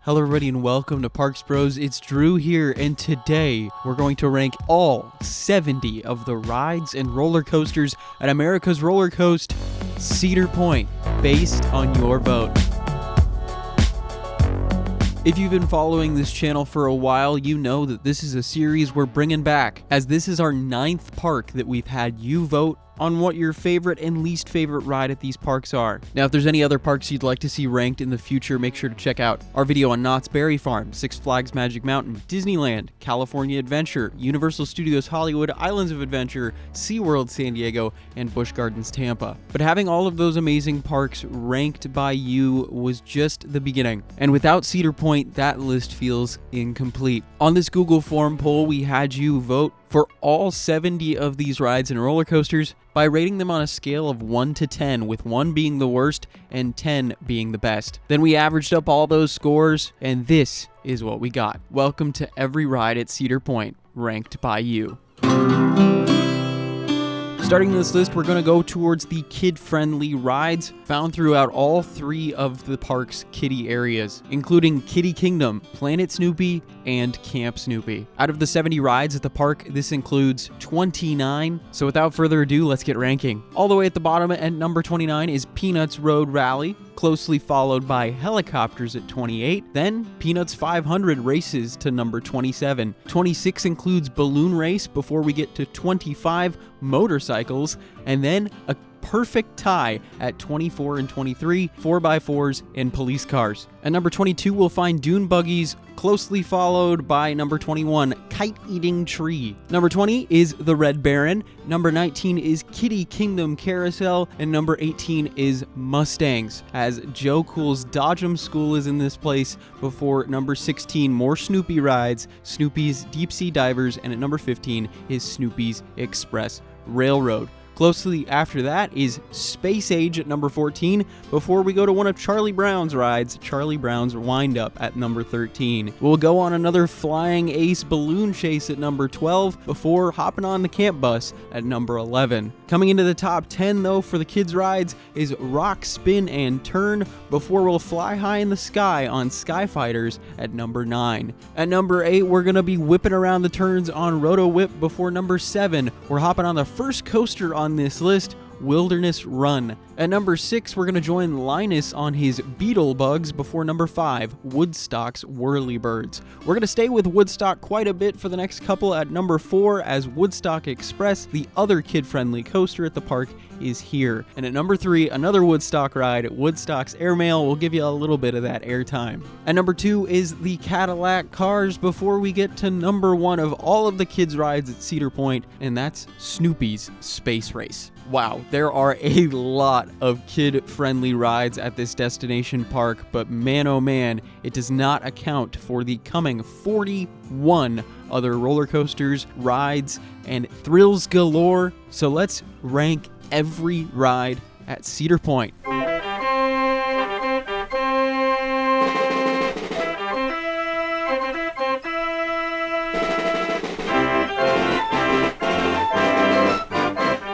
Hello everybody and welcome to Parks Bros. It's Drew here, and today we're going to rank all 70 of the rides and roller coasters at America's Roller Coast, Cedar Point, based on your vote. If you've been following this channel for a while, you know that this is a series we're bringing back, as this is our 9th park that we've had you vote on what your favorite and least favorite ride at these parks are. Now, if there's any other parks you'd like to see ranked in the future, make sure to check out our video on Knott's Berry Farm, Six Flags Magic Mountain, Disneyland, California Adventure, Universal Studios Hollywood, Islands of Adventure, SeaWorld San Diego, and Busch Gardens Tampa. But having all of those amazing parks ranked by you was just the beginning. And without Cedar Point, that list feels incomplete. On this Google form poll, we had you vote for all 70 of these rides and roller coasters by rating them on a scale of 1 to 10, with 1 being the worst and 10 being the best. Then we averaged up all those scores, and this is what we got. Welcome to every ride at Cedar Point, ranked by you. Starting this list, we're going to go towards the kid-friendly rides found throughout all 3 of the park's kiddie areas, including Kiddie Kingdom, Planet Snoopy, and Camp Snoopy. Out of the 70 rides at the park, this includes 29. So without further ado, let's get ranking. All the way at the bottom at number 29 is Peanuts Road Rally, closely followed by Helicopters at 28. Then Peanuts 500 races to number 27. 26 includes Balloon Race before we get to 25, Motorcycles, and then a perfect tie at 24 and 23, 4x4s and police cars. At number 22, we'll find Dune Buggies, closely followed by number 21, Kite Eating Tree. Number 20 is The Red Baron. Number 19 is Kiddie Kingdom Carousel. And number 18 is Mustangs, as Joe Cool's Dodge 'em School is in this place. Before number 16, more Snoopy rides, Snoopy's Deep Sea Divers, and at number 15 is Snoopy's Express Railroad. Closely after that is Space Age at number 14, before we go to one of Charlie Brown's rides, Charlie Brown's Wind Up at number 13. We'll go on another Flying Ace Balloon Chase at number 12, before hopping on the Camp Bus at number 11. Coming into the top 10, though, for the kids' rides is Rock, Spin, and Turn, before we'll fly high in the sky on Skyfighters at number 9. At number 8, we're going to be whipping around the turns on Roto Whip. Before number 7, we're hopping on the first coaster on this list, Wilderness Run. At number 6, we're going to join Linus on his Beetle Bugs. Before number 5, Woodstock's Whirlybirds. We're going to stay with Woodstock quite a bit for the next couple. At number 4, as Woodstock Express, the other kid-friendly coaster at the park, is here. And at number 3, another Woodstock ride, Woodstock's Airmail. Will give you a little bit of that airtime. At number 2 is the Cadillac Cars, before we get to number 1 of all of the kids' rides at Cedar Point, and that's Snoopy's Space Race. Wow, there are a lot of kid-friendly rides at this destination park, but man oh man, it does not account for the coming 41 other roller coasters, rides, and thrills galore. So let's rank every ride at Cedar Point.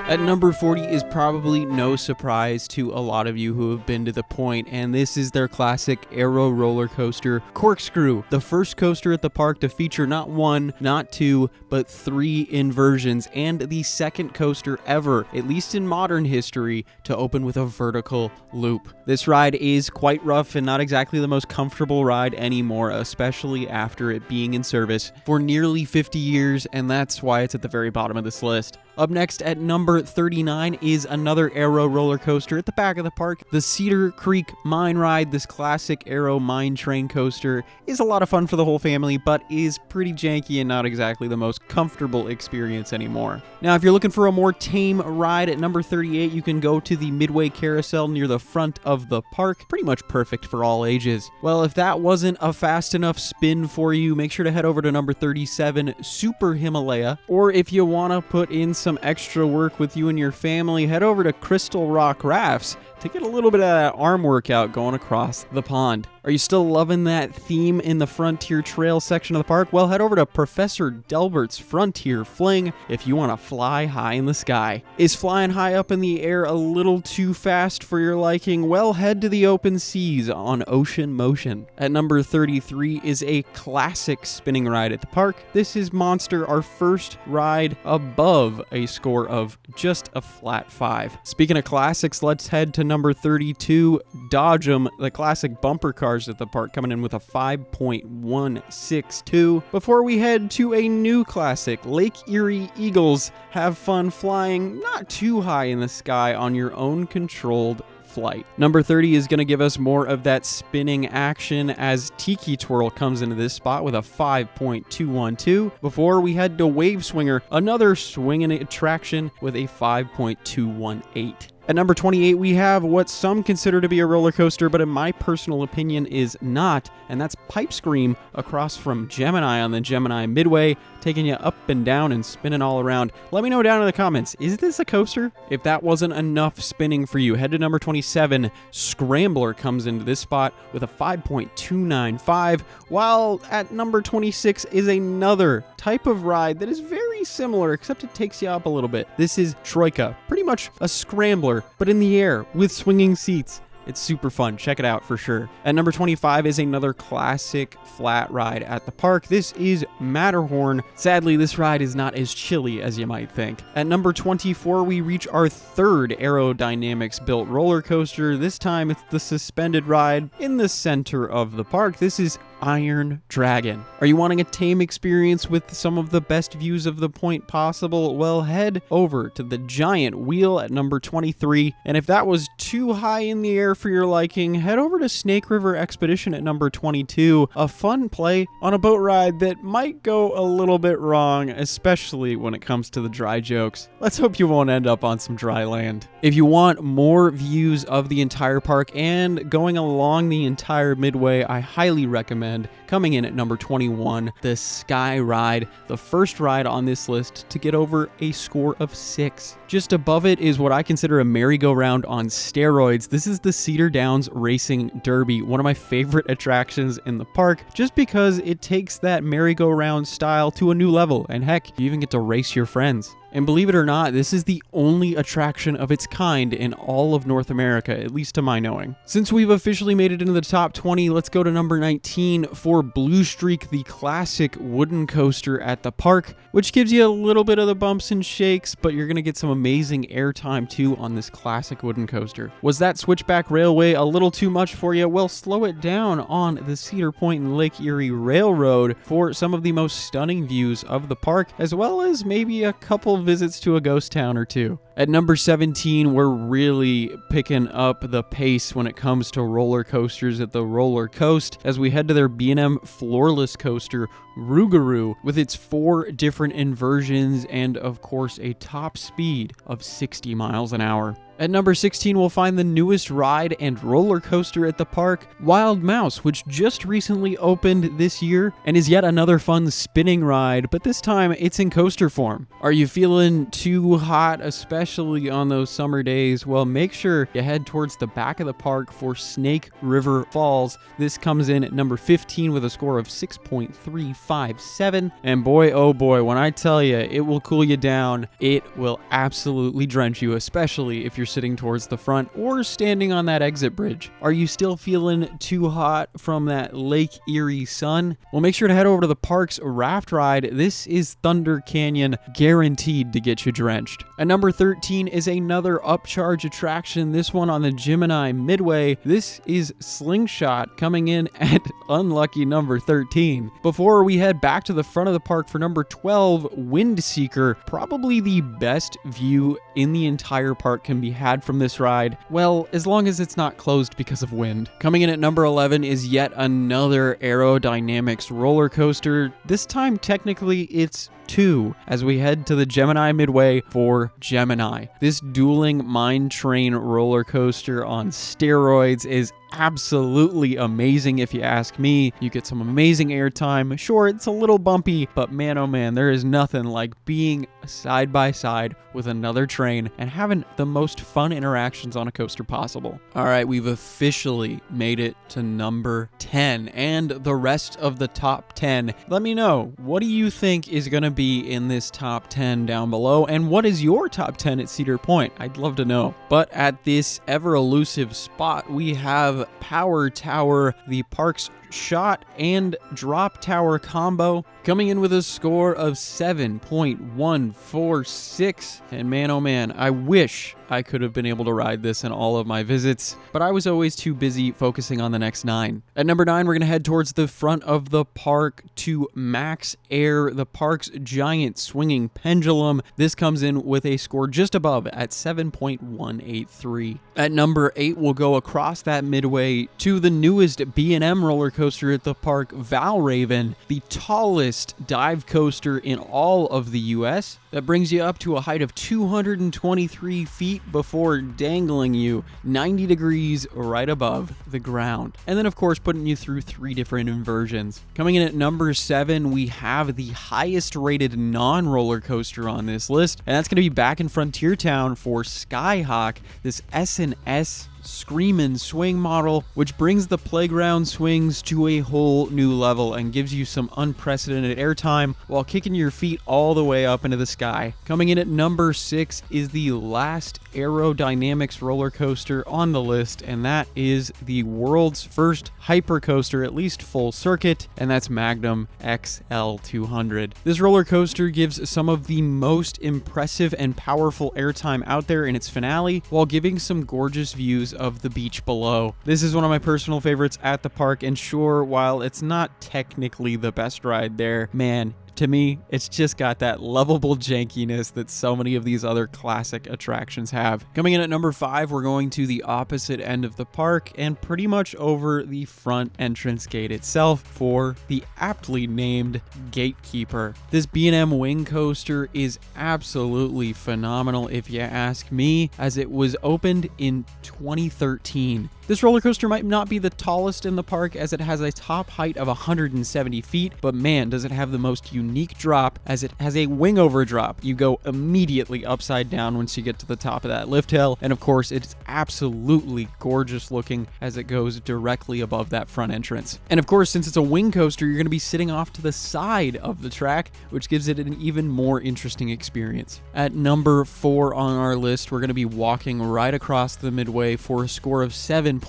At number 40 is probably no surprise to a lot of you who have been to the point, and this is their classic Aero roller coaster, Corkscrew, the first coaster at the park to feature not 1, not 2, but 3 inversions, and the second coaster ever, at least in modern history, to open with a vertical loop. This ride is quite rough and not exactly the most comfortable ride anymore, especially after it being in service for nearly 50 years, and that's why it's at the very bottom of this list. Up next at number 39 is another Aero roller coaster at the back of the park, the Cedar Creek Mine Ride. This classic Aero mine train coaster is a lot of fun for the whole family, but is pretty janky and not exactly the most comfortable experience anymore. Now, if you're looking for a more tame ride, at number 38, you can go to the Midway Carousel near the front of the park. Pretty much perfect for all ages. Well, if that wasn't a fast enough spin for you, make sure to head over to number 37, Super Himalaya, or if you want to put in some extra work with you and your family, head over to Crystal Rock Rafts to get a little bit of that arm workout going across the pond. Are you still loving that theme in the Frontier Trail section of the park? Well, head over to Professor Delbert's Frontier Fling if you want to fly high in the sky. Is flying high up in the air a little too fast for your liking? Well, head to the open seas on Ocean Motion. At number 33 is a classic spinning ride at the park. This is Monster, our first ride above a score of just a flat 5. Speaking of classics, let's head to number 32, Dodge 'em, the classic bumper cars at the park, coming in with a 5.162. Before we head to a new classic, Lake Erie Eagles. Have fun flying not too high in the sky on your own controlled flight. Number 30 is going to give us more of that spinning action as Tiki Twirl comes into this spot with a 5.212. Before we head to Wave Swinger, another swinging attraction with a 5.218. At number 28, we have what some consider to be a roller coaster, but in my personal opinion is not, and that's Pipe Scream across from Gemini on the Gemini Midway, taking you up and down and spinning all around. Let me know down in the comments, is this a coaster? If that wasn't enough spinning for you, head to number 27. Scrambler comes into this spot with a 5.295, while at number 26 is another type of ride that is very similar, except it takes you up a little bit. This is Troika, pretty much a scrambler, but in the air with swinging seats. It's super fun. Check it out for sure. At number 25 is another classic flat ride at the park. This is Matterhorn. Sadly, this ride is not as chilly as you might think. At number 24, we reach our third aerodynamics built roller coaster. This time it's the suspended ride in the center of the park. This is Iron Dragon. Are you wanting a tame experience with some of the best views of the point possible? Well, head over to the giant wheel at number 23. And if that was too high in the air for your liking, head over to Snake River Expedition at number 22. A fun play on a boat ride that might go a little bit wrong, especially when it comes to the dry jokes. Let's hope you won't end up on some dry land. If you want more views of the entire park and going along the entire Midway, I highly recommend coming in at number 21, the Sky Ride, the first ride on this list to get over a score of 6. Just above it is what I consider a merry-go-round on steroids. This is the Cedar Downs Racing Derby, one of my favorite attractions in the park, just because it takes that merry-go-round style to a new level, and heck, you even get to race your friends. And believe it or not, this is the only attraction of its kind in all of North America, at least to my knowing. Since we've officially made it into the top 20, let's go to number 19 for Blue Streak, the classic wooden coaster at the park, which gives you a little bit of the bumps and shakes, but you're going to get some amazing airtime too on this classic wooden coaster. Was that Switchback Railway a little too much for you? Well, slow it down on the Cedar Point and Lake Erie Railroad for some of the most stunning views of the park, as well as maybe a couple visits to a ghost town or two. At number 17, we're really picking up the pace when it comes to roller coasters at the Roller Coast as we head to their B&M floorless coaster, Rougarou, with its 4 different inversions and, of course, a top speed of 60 miles an hour. At number 16, we'll find the newest ride and roller coaster at the park, Wild Mouse, which just recently opened this year and is yet another fun spinning ride, but this time it's in coaster form. Are you feeling too hot, especially on those summer days? Well, make sure you head towards the back of the park for Snake River Falls. This comes in at number 15 with a score of 6.357. And boy, oh boy, when I tell you it will cool you down, it will absolutely drench you, especially if you're sitting towards the front or standing on that exit bridge. Are you still feeling too hot from that Lake Erie sun? Well, make sure to head over to the park's raft ride. This is Thunder Canyon, guaranteed to get you drenched. At number 13 is another upcharge attraction, this one on the Gemini Midway. This is Slingshot, coming in at unlucky number 13. Before we head back to the front of the park for number 12, Windseeker, probably the best view in the entire park can be had from this ride. Well, as long as it's not closed because of wind. Coming in at number 11 is yet another aerodynamics roller coaster. This time, technically, it's 2 as we head to the Gemini Midway for Gemini. This dueling mine train roller coaster on steroids is absolutely amazing if you ask me. You get some amazing airtime. Sure, it's a little bumpy, but man oh man, there is nothing like being side by side with another train and having the most fun interactions on a coaster possible. All right, we've officially made it to number 10 and the rest of the top 10. Let me know, what do you think is going to be in this top 10 down below, and what is your top 10 at Cedar Point? I'd love to know. But at this ever elusive spot, we have Power Tower, the park's shot and drop tower combo, coming in with a score of 7.146. And man, oh man, I wish I could have been able to ride this in all of my visits, but I was always too busy focusing on the next 9. At number 9, we're going to head towards the front of the park to Max Air, the park's giant swinging pendulum. This comes in with a score just above at 7.183. At number 8, we'll go across that midway to the newest B&M roller coaster at the park, Valraven, the tallest dive coaster in all of the US. That brings you up to a height of 223 feet before dangling you 90 degrees right above the ground. And then, of course, putting you through 3 different inversions. Coming in at number 7, we have the highest rated non-roller coaster on this list, and that's going to be back in Frontier Town for Skyhawk, this S&S Screamin' swing model, which brings the playground swings to a whole new level and gives you some unprecedented airtime while kicking your feet all the way up into the sky. Coming in at number 6 is the last aerodynamics roller coaster on the list, and that is the world's first hyper coaster, at least full circuit, and that's Magnum XL200. This roller coaster gives some of the most impressive and powerful airtime out there in its finale, while giving some gorgeous views of the beach below. This is one of my personal favorites at the park, and sure, while it's not technically the best ride there, man, to me, it's just got that lovable jankiness that so many of these other classic attractions have. Coming in at number 5, we're going to the opposite end of the park and pretty much over the front entrance gate itself for the aptly named Gatekeeper. This B&M wing coaster is absolutely phenomenal if you ask me, as it was opened in 2013. This roller coaster might not be the tallest in the park, as it has a top height of 170 feet, but man, does it have the most unique drop, as it has a wing over drop. You go immediately upside down once you get to the top of that lift hill, and of course, it's absolutely gorgeous looking as it goes directly above that front entrance. And of course, since it's a wing coaster, you're going to be sitting off to the side of the track, which gives it an even more interesting experience. At number 4 on our list, we're going to be walking right across the midway for a score of 7.8874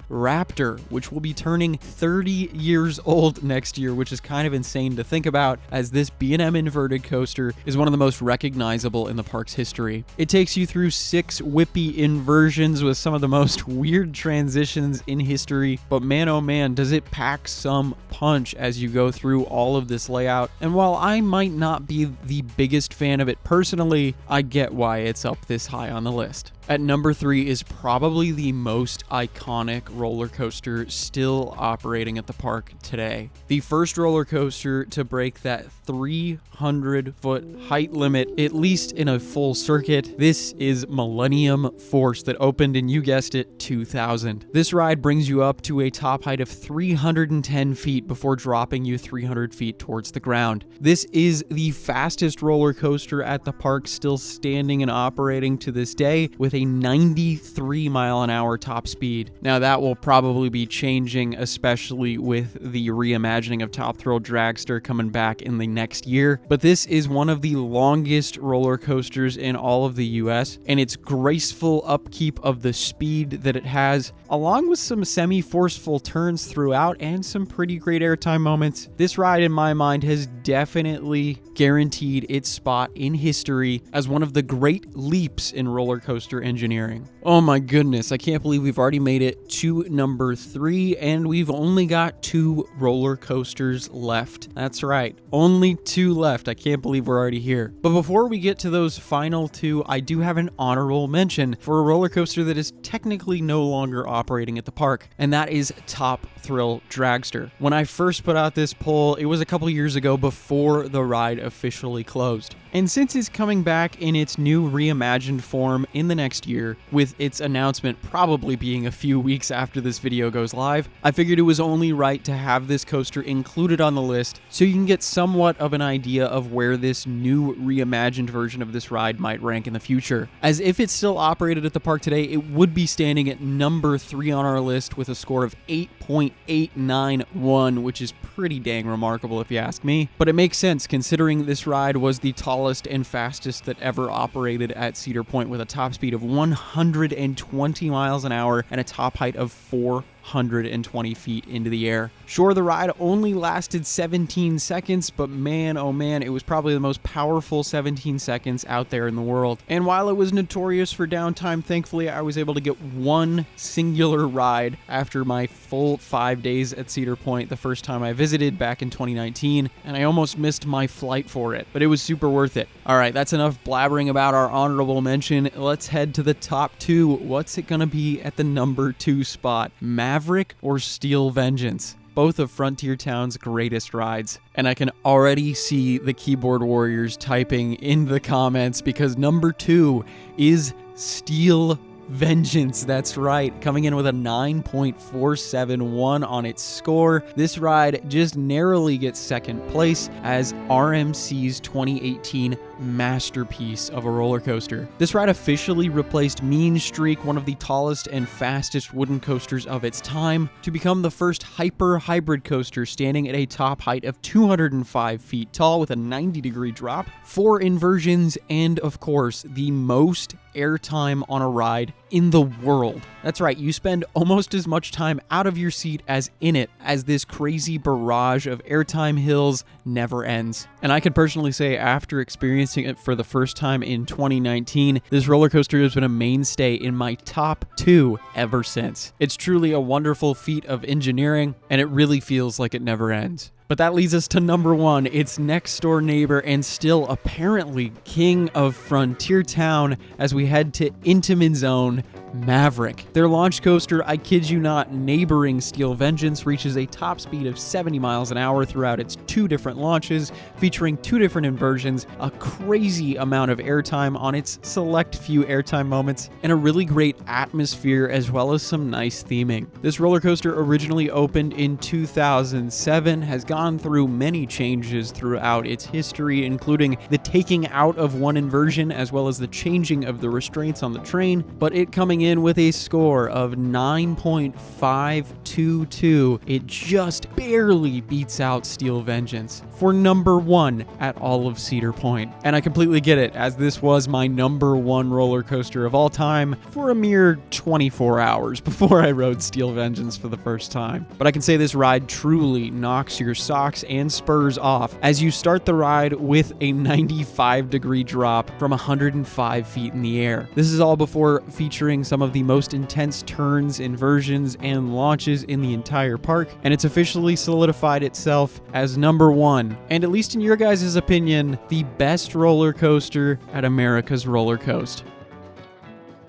Raptor, which will be turning 30 years old next year, which is kind of insane to think about, as this B&M inverted coaster is one of the most recognizable in the park's history. It takes you through 6 whippy inversions with some of the most weird transitions in history, but man oh man, does it pack some punch as you go through all of this layout. And while I might not be the biggest fan of it personally, I get why it's up this high on the list. At number 3 is probably the most iconic roller coaster still operating at the park today. The first roller coaster to break that 300-foot height limit, at least in a full circuit. This is Millennium Force, that opened in, you guessed it, 2000. This ride brings you up to a top height of 310 feet before dropping you 300 feet towards the ground. This is the fastest roller coaster at the park still standing and operating to this day, with a 93-mile-an-hour top speed. Now that will probably be changing, especially with the reimagining of Top Thrill Dragster coming back in the next year, but this is one of the longest roller coasters in all of the US, and its graceful upkeep of the speed that it has, along with some semi-forceful turns throughout and some pretty great airtime moments, this ride in my mind has definitely guaranteed its spot in history as one of the great leaps in roller coaster engineering. Oh my goodness, I can't believe we've already made it to number 3, and we've only got 2 roller coasters left. That's right, only 2 left. I can't believe we're already here. But before we get to those final 2, I do have an honorable mention for a roller coaster that is technically no longer operating at the park, and that is Top Thrill Dragster. When I first put out this poll, it was a couple years ago before the ride officially closed. And since it's coming back in its new reimagined form in the next year, with its announcement probably being a few weeks after this video goes live, I figured it was only right to have this coaster included on the list so you can get somewhat of an idea of where this new reimagined version of this ride might rank in the future. As if it still operated at the park today, it would be standing at number 3 on our list with a score of 8.891, which is pretty dang remarkable if you ask me. But it makes sense considering this ride was the tallest and fastest that ever operated at Cedar Point, with a top speed of 120 miles an hour and a top height of 420 feet into the air. Sure, the ride only lasted 17 seconds, but man, oh man, it was probably the most powerful 17 seconds out there in the world. And while it was notorious for downtime, thankfully I was able to get one singular ride after my full 5 days at Cedar Point the first time I visited back in 2019, and I almost missed my flight for it, but it was super worth it. All right, that's enough blabbering about our honorable mention. Let's head to the top 2. What's it gonna be at the number 2 spot? Maverick or Steel Vengeance? Both of Frontier Town's greatest rides. And I can already see the keyboard warriors typing in the comments because number 2 is Steel Vengeance. That's right, coming in with a 9.471 on its score. This ride just narrowly gets second place as RMC's 2018 masterpiece of a roller coaster. This ride officially replaced Mean Streak, one of the tallest and fastest wooden coasters of its time, to become the first hyper hybrid coaster, standing at a top height of 205 feet tall with a 90-degree drop, 4 inversions, and of course the most airtime on a ride in the world. That's right, you spend almost as much time out of your seat as in it, as this crazy barrage of airtime hills never ends. And I can personally say, after experiencing it for the first time in 2019, this roller coaster has been a mainstay in my top 2 ever since. It's truly a wonderful feat of engineering, and it really feels like it never ends. But that leads us to number 1, its next door neighbor and still apparently king of Frontier Town, as we head to Intamin Zone, Maverick. Their launch coaster, I kid you not, neighboring Steel Vengeance, reaches a top speed of 70 miles an hour throughout its 2 different launches, featuring 2 different inversions, a crazy amount of airtime on its select few airtime moments, and a really great atmosphere as well as some nice theming. This roller coaster originally opened in 2007, has gone through many changes throughout its history, including the taking out of one inversion as well as the changing of the restraints on the train, but it coming in with a score of 9.522, it just barely beats out Steel Vengeance for number 1 at all of Cedar Point. And I completely get it, as this was my number 1 roller coaster of all time for a mere 24 hours before I rode Steel Vengeance for the first time. But I can say this ride truly knocks your socks and spurs off as you start the ride with a 95-degree drop from 105 feet in the air. This is all before featuring some of the most intense turns, inversions, and launches in the entire park, and it's officially solidified itself as number 1, and at least in your guys' opinion, the best roller coaster at America's Roller Coast.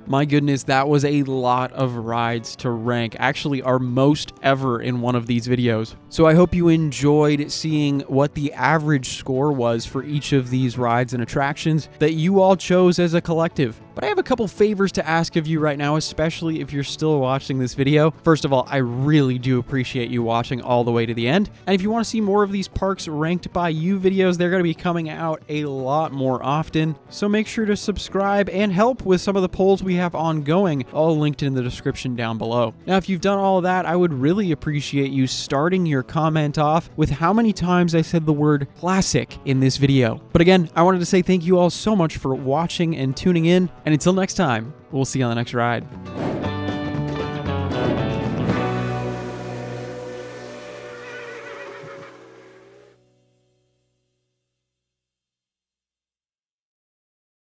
My goodness, that was a lot of rides to rank, actually our most ever in one of these videos. So I hope you enjoyed seeing what the average score was for each of these rides and attractions that you all chose as a collective. But I have a couple favors to ask of you right now, especially if you're still watching this video. First of all, I really do appreciate you watching all the way to the end. And if you want to see more of these parks ranked by you videos, they're going to be coming out a lot more often. So make sure to subscribe and help with some of the polls we have ongoing, all linked in the description down below. Now, if you've done all of that, I would really appreciate you starting your comment off with how many times I said the word classic in this video. But again, I wanted to say thank you all so much for watching and tuning in. And until next time, we'll see you on the next ride.